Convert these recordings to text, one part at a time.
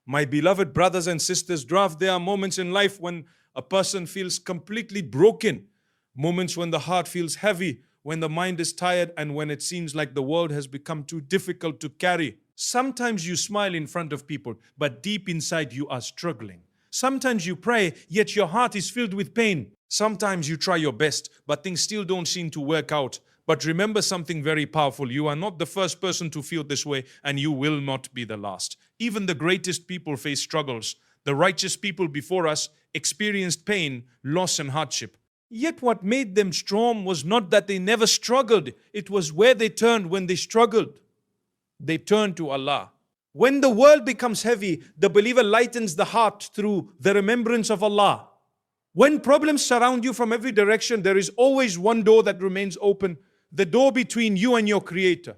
My beloved brothers and sisters, there are moments in life when a person feels completely broken, moments when the heart feels heavy, when the mind is tired, and when it seems like the world has become too difficult to carry. Sometimes you smile in front of people, but deep inside you are struggling. Sometimes you pray, yet your heart is filled with pain. Sometimes you try your best, but things still don't seem to work out. But remember something very powerful. You are not the first person to feel this way, and you will not be the last. Even the greatest people face struggles. The righteous people before us experienced pain, loss, and hardship. Yet what made them strong was not that they never struggled. It was where they turned when they struggled. They turned to Allah. When the world becomes heavy, the believer lightens the heart through the remembrance of Allah. When problems surround you from every direction, there is always one door that remains open, the door between you and your Creator.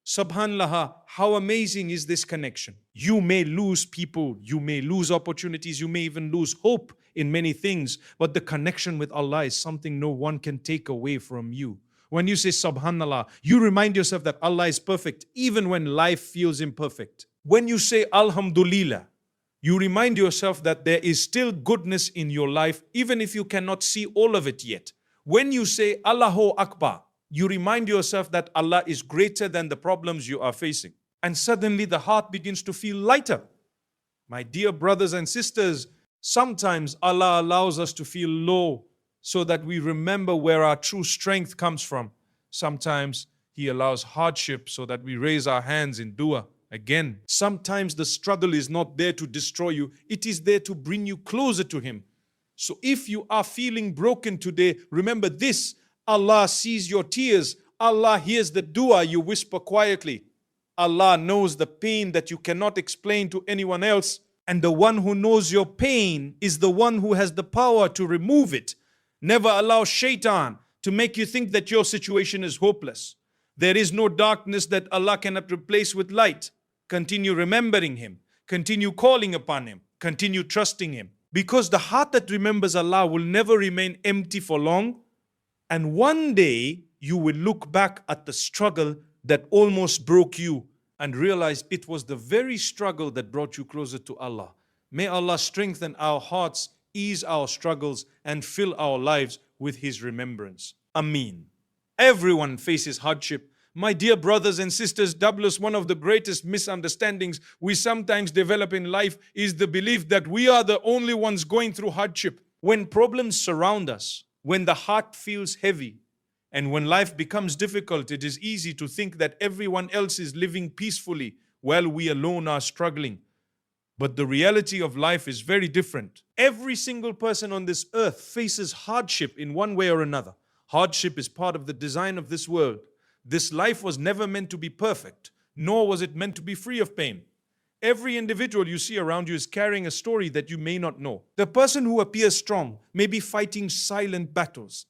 Subhanallah, how amazing is this connection? You may lose people, you may lose opportunities, you may even lose hope in many things, but the connection with Allah is something no one can take away from you. When you say Subhanallah, you remind yourself that Allah is perfect, even when life feels imperfect. When you say Alhamdulillah, you remind yourself that there is still goodness in your life, even if you cannot see all of it yet. When you say Allahu Akbar, you remind yourself that Allah is greater than the problems you are facing. And suddenly the heart begins to feel lighter. My dear brothers and sisters, sometimes Allah allows us to feel low so that we remember where our true strength comes from. Sometimes He allows hardship so that we raise our hands in dua. Again, sometimes the struggle is not there to destroy you, it is there to bring you closer to Him. So if you are feeling broken today, remember this: Allah sees your tears. Allah hears the dua you whisper quietly. Allah knows the pain that you cannot explain to anyone else. And the one who knows your pain is the one who has the power to remove it. Never allow shaitan to make you think that your situation is hopeless. There is no darkness that Allah cannot replace with light. Continue remembering Him. Continue calling upon Him. Continue trusting Him. Because the heart that remembers Allah will never remain empty for long. And one day you will look back at the struggle that almost broke you and realize it was the very struggle that brought you closer to Allah. May Allah strengthen our hearts, ease our struggles, and fill our lives with His remembrance. Ameen. Everyone faces hardship. My dear brothers and sisters, doubtless one of the greatest misunderstandings we sometimes develop in life is the belief that we are the only ones going through hardship. When problems surround us, when the heart feels heavy, and when life becomes difficult, it is easy to think that everyone else is living peacefully while we alone are struggling. But the reality of life is very different. Every single person on this earth faces hardship in one way or another. Hardship is part of the design of this world. This life was never meant to be perfect, nor was it meant to be free of pain. Every individual you see around you is carrying a story that you may not know. The person who appears strong may be fighting silent battles.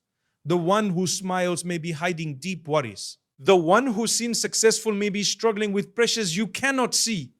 The one who smiles may be hiding deep worries. The one who seems successful may be struggling with pressures you cannot see.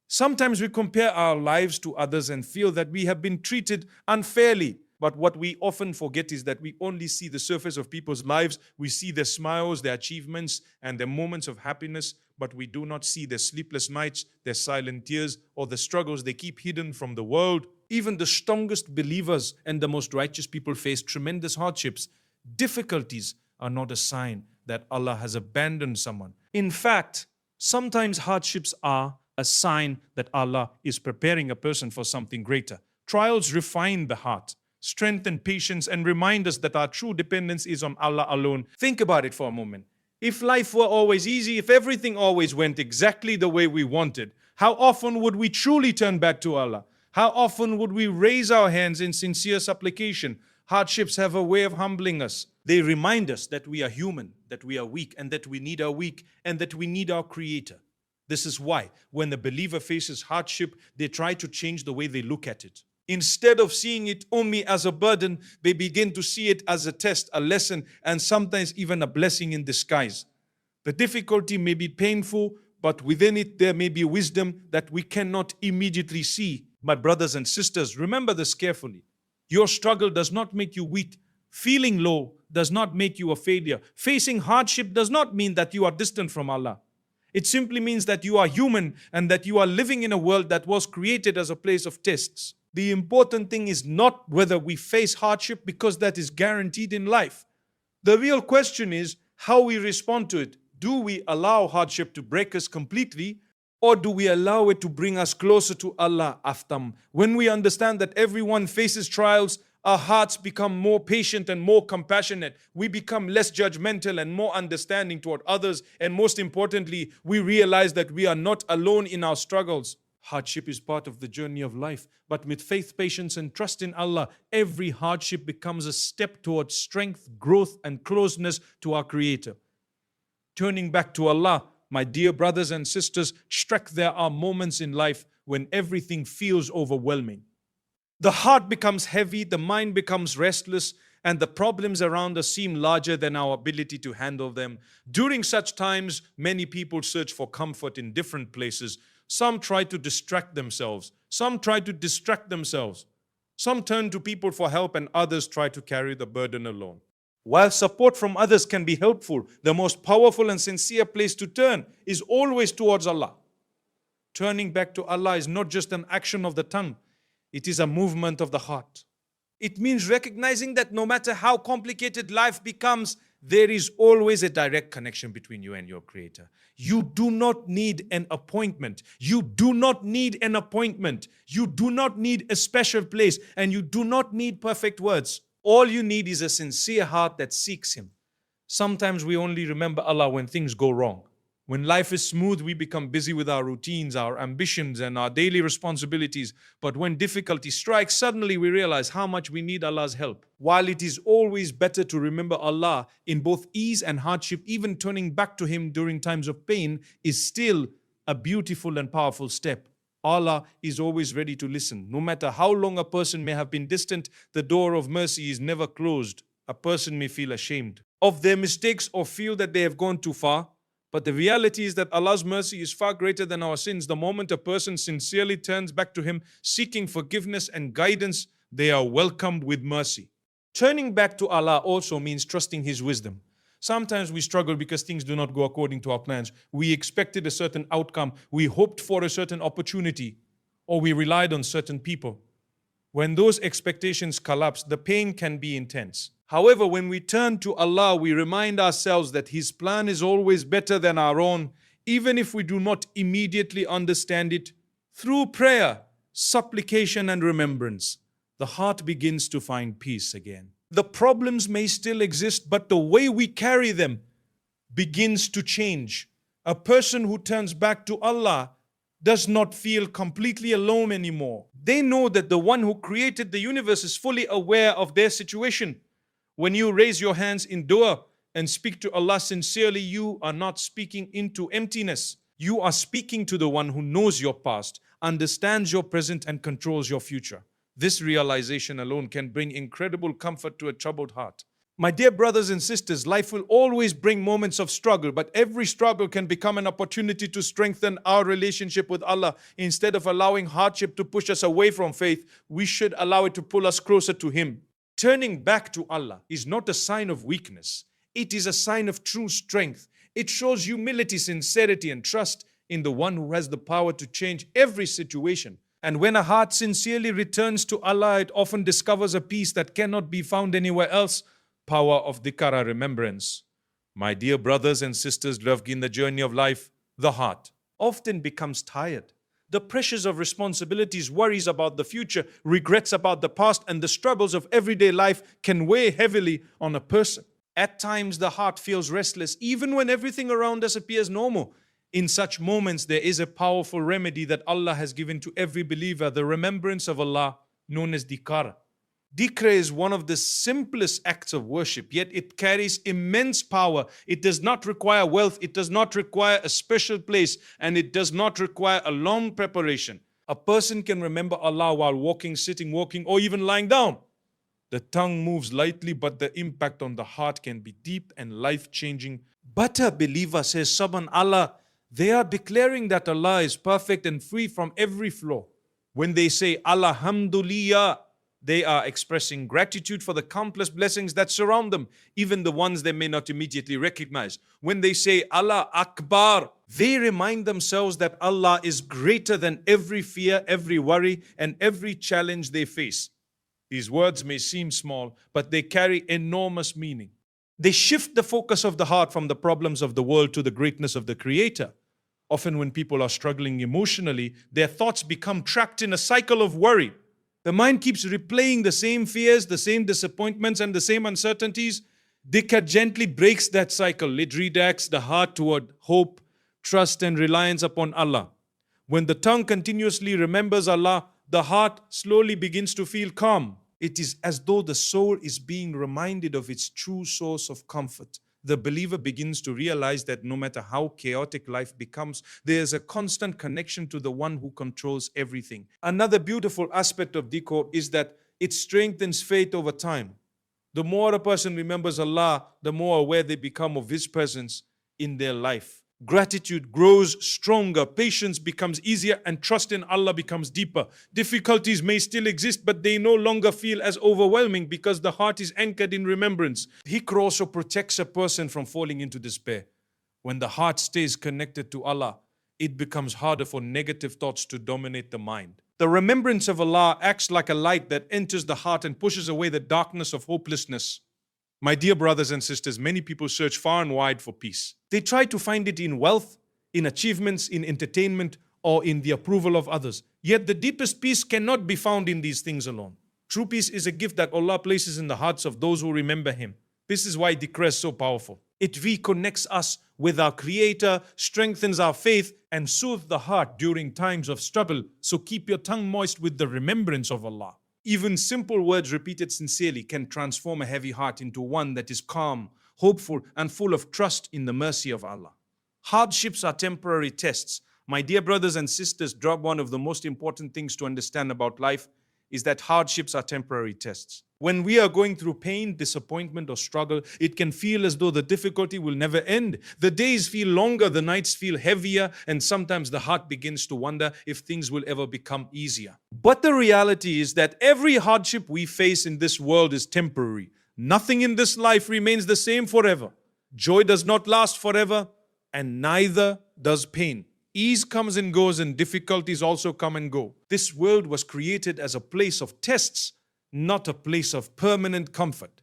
Sometimes we compare our lives to others and feel that we have been treated unfairly. But what we often forget is that we only see the surface of people's lives. We see their smiles, their achievements, and their moments of happiness, but we do not see their sleepless nights, their silent tears, or the struggles they keep hidden from the world. Even the strongest believers and the most righteous people face tremendous hardships. Difficulties are not a sign that Allah has abandoned someone. In fact, sometimes hardships are a sign that Allah is preparing a person for something greater. Trials refine the heart, strengthen patience, and remind us that our true dependence is on Allah alone. Think about it for a moment. If life were always easy, if everything always went exactly the way we wanted, how often would we truly turn back to Allah? How often would we raise our hands in sincere supplication? Hardships have a way of humbling us. They remind us that we are human, that we are weak, and that we need our weak, and that we need our Creator. This is why when the believer faces hardship, they try to change the way they look at it. Instead of seeing it only as a burden, they begin to see it as a test, a lesson, and sometimes even a blessing in disguise. The difficulty may be painful, but within it there may be wisdom that we cannot immediately see. My brothers and sisters, remember this carefully. Your struggle does not make you weak. Feeling low does not make you a failure. Facing hardship does not mean that you are distant from Allah. It simply means that you are human and that you are living in a world that was created as a place of tests. The important thing is not whether we face hardship, because that is guaranteed in life. The real question is how we respond to it. Do we allow hardship to break us completely, or do we allow it to bring us closer to Allah? Aftam. When we understand that everyone faces trials, our hearts become more patient and more compassionate. We become less judgmental and more understanding toward others. And most importantly, we realize that we are not alone in our struggles. Hardship is part of the journey of life. But with faith, patience, and trust in Allah, every hardship becomes a step towards strength, growth, and closeness to our Creator. Turning back to Allah, my dear brothers and sisters, there are moments in life when everything feels overwhelming. The heart becomes heavy, the mind becomes restless, and the problems around us seem larger than our ability to handle them. During such times, many people search for comfort in different places. Some try to distract themselves. Some turn to people for help, and others try to carry the burden alone. While support from others can be helpful, the most powerful and sincere place to turn is always towards Allah. Turning back to Allah is not just an action of the tongue, it is a movement of the heart. It means recognizing that no matter how complicated life becomes, there is always a direct connection between you and your Creator. You do not need an appointment. You do not need a special place, and you do not need perfect words. All you need is a sincere heart that seeks Him. Sometimes we only remember Allah when things go wrong. When life is smooth, we become busy with our routines, our ambitions, and our daily responsibilities. But when difficulty strikes, suddenly we realize how much we need Allah's help. While it is always better to remember Allah in both ease and hardship, even turning back to Him during times of pain is still a beautiful and powerful step. Allah is always ready to listen. No matter how long a person may have been distant, the door of mercy is never closed. A person may feel ashamed of their mistakes or feel that they have gone too far. But the reality is that Allah's mercy is far greater than our sins. The moment a person sincerely turns back to Him, seeking forgiveness and guidance, they are welcomed with mercy. Turning back to Allah also means trusting His wisdom. Sometimes we struggle because things do not go according to our plans. We expected a certain outcome, we hoped for a certain opportunity, or we relied on certain people. When those expectations collapse, the pain can be intense. However, when we turn to Allah, we remind ourselves that His plan is always better than our own, even if we do not immediately understand it. Through prayer, supplication, and remembrance, the heart begins to find peace again. The problems may still exist, but the way we carry them begins to change. A person who turns back to Allah does not feel completely alone anymore. They know that the one who created the universe is fully aware of their situation. When you raise your hands in dua and speak to Allah sincerely, you are not speaking into emptiness. You are speaking to the one who knows your past, understands your present, and controls your future. This realization alone can bring incredible comfort to a troubled heart. My dear brothers and sisters, life will always bring moments of struggle, but every struggle can become an opportunity to strengthen our relationship with Allah. Instead of allowing hardship to push us away from faith, we should allow it to pull us closer to Him. Turning back to Allah is not a sign of weakness. It is a sign of true strength. It shows humility, sincerity, and trust in the one who has the power to change every situation. And when a heart sincerely returns to Allah, it often discovers a peace that cannot be found anywhere else. Power of Dhikr, remembrance. My dear brothers and sisters loved in the journey of life, the heart often becomes tired. The pressures of responsibilities, worries about the future, regrets about the past, and the struggles of everyday life can weigh heavily on a person. At times, the heart feels restless, even when everything around us appears normal. In such moments, there is a powerful remedy that Allah has given to every believer, the remembrance of Allah, known as Dhikr. Dhikr is one of the simplest acts of worship, yet it carries immense power. It does not require wealth, it does not require a special place, and it does not require a long preparation. A person can remember Allah while walking, sitting, walking, or even lying down. The tongue moves lightly, but the impact on the heart can be deep and life-changing. But a believer says, Subhanallah, they are declaring that Allah is perfect and free from every flaw. When they say Alhamdulillah, they are expressing gratitude for the countless blessings that surround them, even the ones they may not immediately recognize. When they say Allah Akbar, They remind themselves that Allah is greater than every fear, every worry, and every challenge they face. These words may seem small, but they carry enormous meaning. They shift the focus of the heart from the problems of the world to the greatness of the Creator. Often, when people are struggling emotionally, their thoughts become trapped in a cycle of worry. The mind keeps replaying the same fears, the same disappointments, and the same uncertainties. Dhikr gently breaks that cycle. It redirects the heart toward hope, trust, and reliance upon Allah. When the tongue continuously remembers Allah, the heart slowly begins to feel calm. It is as though the soul is being reminded of its true source of comfort. The believer begins to realize that no matter how chaotic life becomes, there is a constant connection to the one who controls everything. Another beautiful aspect of Dhikr is that it strengthens faith over time. The more a person remembers Allah, the more aware they become of His presence in their life. Gratitude grows stronger, patience becomes easier, and trust in Allah becomes deeper. Difficulties may still exist, but they no longer feel as overwhelming because the heart is anchored in remembrance. Dhikr also protects a person from falling into despair. When the heart stays connected to Allah, it becomes harder for negative thoughts to dominate the mind. The remembrance of Allah acts like a light that enters the heart and pushes away the darkness of hopelessness. My dear brothers and sisters, many people search far and wide for peace. They try to find it in wealth, in achievements, in entertainment, or in the approval of others. Yet the deepest peace cannot be found in these things alone. True peace is a gift that Allah places in the hearts of those who remember Him. This is why Dhikr is so powerful. It reconnects us with our Creator, strengthens our faith, and soothes the heart during times of struggle. So keep your tongue moist with the remembrance of Allah. Even simple words repeated sincerely can transform a heavy heart into one that is calm, hopeful, and full of trust in the mercy of Allah. Hardships are temporary tests. My dear brothers and sisters, one of the most important things to understand about life is that hardships are temporary tests. When we are going through pain, disappointment, or struggle, it can feel as though the difficulty will never end. The days feel longer, the nights feel heavier, and sometimes the heart begins to wonder if things will ever become easier. But the reality is that every hardship we face in this world is temporary. Nothing in this life remains the same forever. Joy does not last forever, and neither does pain. Ease comes and goes, and difficulties also come and go. This world was created as a place of tests, not a place of permanent comfort.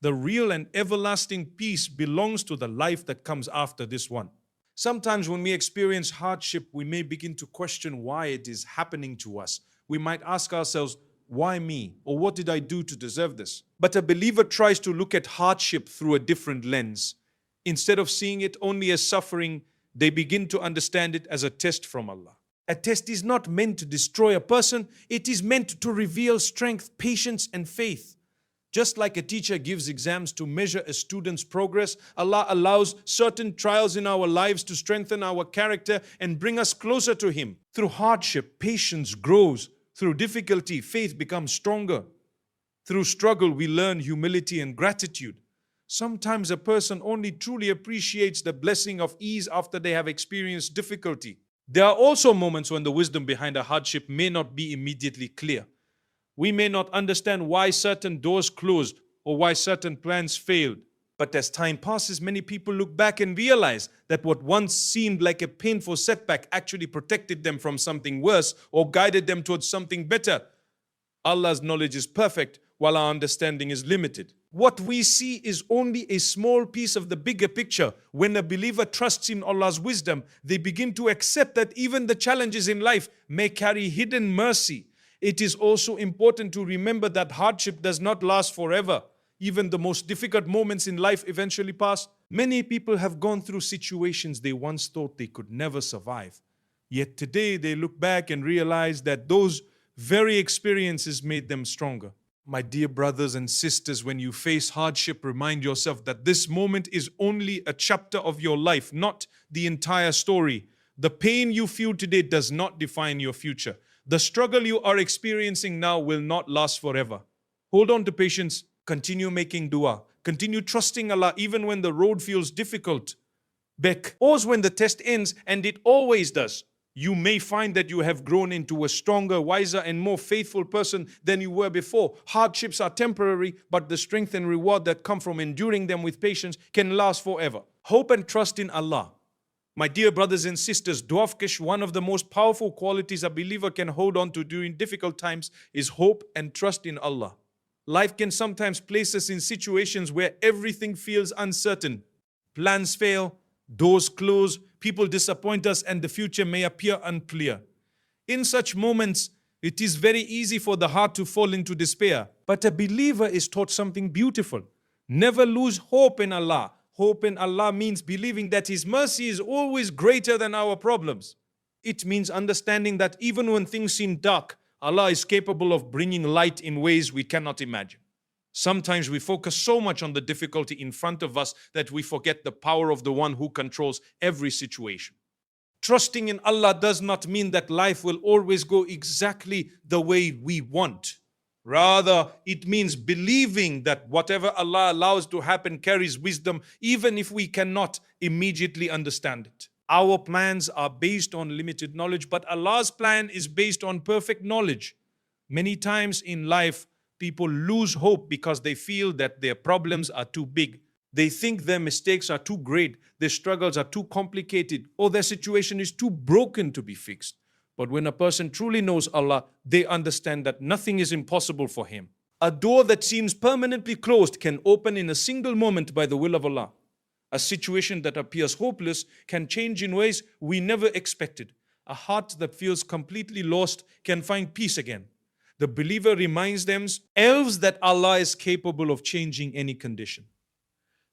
The real and everlasting peace belongs to the life that comes after this one. Sometimes when we experience hardship, we may begin to question why it is happening to us. We might ask ourselves, why me? Or what did I do to deserve this? But a believer tries to look at hardship through a different lens. Instead of seeing it only as suffering, they begin to understand it as a test from Allah. A test is not meant to destroy a person, it is meant to reveal strength, patience, and faith. Just like a teacher gives exams to measure a student's progress, Allah allows certain trials in our lives to strengthen our character and bring us closer to Him. Through hardship, patience grows. Through difficulty, faith becomes stronger. Through struggle, we learn humility and gratitude. Sometimes a person only truly appreciates the blessing of ease after they have experienced difficulty. There are also moments when the wisdom behind a hardship may not be immediately clear. We may not understand why certain doors closed or why certain plans failed. But as time passes, many people look back and realize that what once seemed like a painful setback actually protected them from something worse or guided them towards something better. Allah's knowledge is perfect, while our understanding is limited. What we see is only a small piece of the bigger picture. When a believer trusts in Allah's wisdom, they begin to accept that even the challenges in life may carry hidden mercy. It is also important to remember that hardship does not last forever. Even the most difficult moments in life eventually pass. Many people have gone through situations they once thought they could never survive. Yet today they look back and realize that those very experiences made them stronger. My dear brothers and sisters, when you face hardship, remind yourself that this moment is only a chapter of your life, not the entire story. The pain you feel today does not define your future. The struggle you are experiencing now will not last forever. Hold on to patience. Continue making dua. Continue trusting Allah even when the road feels difficult. Pause when the test ends, and it always does. You may find that you have grown into a stronger, wiser, and more faithful person than you were before. Hardships are temporary, but the strength and reward that come from enduring them with patience can last forever. Hope and trust in Allah. My dear brothers and sisters, Dwafkish, one of the most powerful qualities a believer can hold on to during difficult times is hope and trust in Allah. Life can sometimes place us in situations where everything feels uncertain. Plans fail, doors close, people disappoint us, and the future may appear unclear. In such moments, it is very easy for the heart to fall into despair. But a believer is taught something beautiful. Never lose hope in Allah. Hope in Allah means believing that His mercy is always greater than our problems. It means understanding that even when things seem dark, Allah is capable of bringing light in ways we cannot imagine. Sometimes we focus so much on the difficulty in front of us that we forget the power of the one who controls every situation. Trusting in Allah does not mean that life will always go exactly the way we want. Rather, it means believing that whatever Allah allows to happen carries wisdom, even if we cannot immediately understand it. Our plans are based on limited knowledge, but Allah's plan is based on perfect knowledge. Many times in life, people lose hope because they feel that their problems are too big. They think their mistakes are too great, their struggles are too complicated, or their situation is too broken to be fixed. But when a person truly knows Allah, they understand that nothing is impossible for him. A door that seems permanently closed can open in a single moment by the will of Allah. A situation that appears hopeless can change in ways we never expected. A heart that feels completely lost can find peace again. The believer reminds themselves that Allah is capable of changing any condition.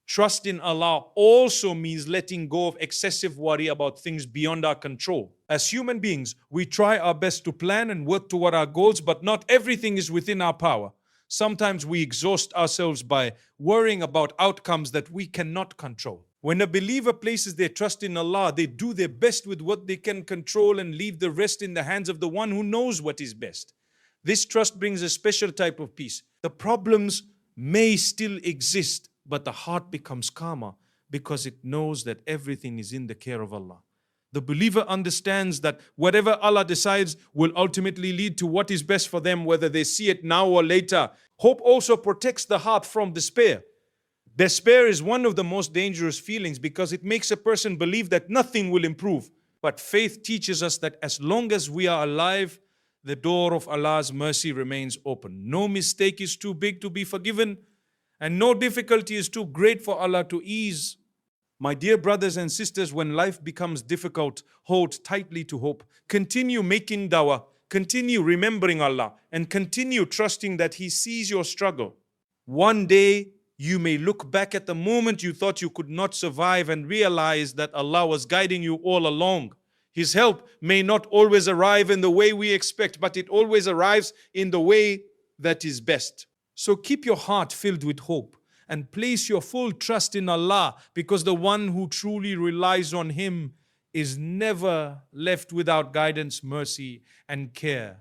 Trust in Allah also means letting go of excessive worry about things beyond our control. As human beings, we try our best to plan and work toward our goals, but not everything is within our power. Sometimes we exhaust ourselves by worrying about outcomes that we cannot control. When a believer places their trust in Allah, they do their best with what they can control and leave the rest in the hands of the one who knows what is best. This trust brings a special type of peace. The problems may still exist, but the heart becomes calmer because it knows that everything is in the care of Allah. The believer understands that whatever Allah decides will ultimately lead to what is best for them, whether they see it now or later. Hope also protects the heart from despair. Despair is one of the most dangerous feelings because it makes a person believe that nothing will improve. But faith teaches us that as long as we are alive, the door of Allah's mercy remains open. No mistake is too big to be forgiven, and no difficulty is too great for Allah to ease. My dear brothers and sisters, when life becomes difficult, hold tightly to hope. Continue making dawah, continue remembering Allah, and continue trusting that He sees your struggle. One day, you may look back at the moment you thought you could not survive and realize that Allah was guiding you all along. His help may not always arrive in the way we expect, but it always arrives in the way that is best. So keep your heart filled with hope and place your full trust in Allah, because the one who truly relies on Him is never left without guidance, mercy, and care.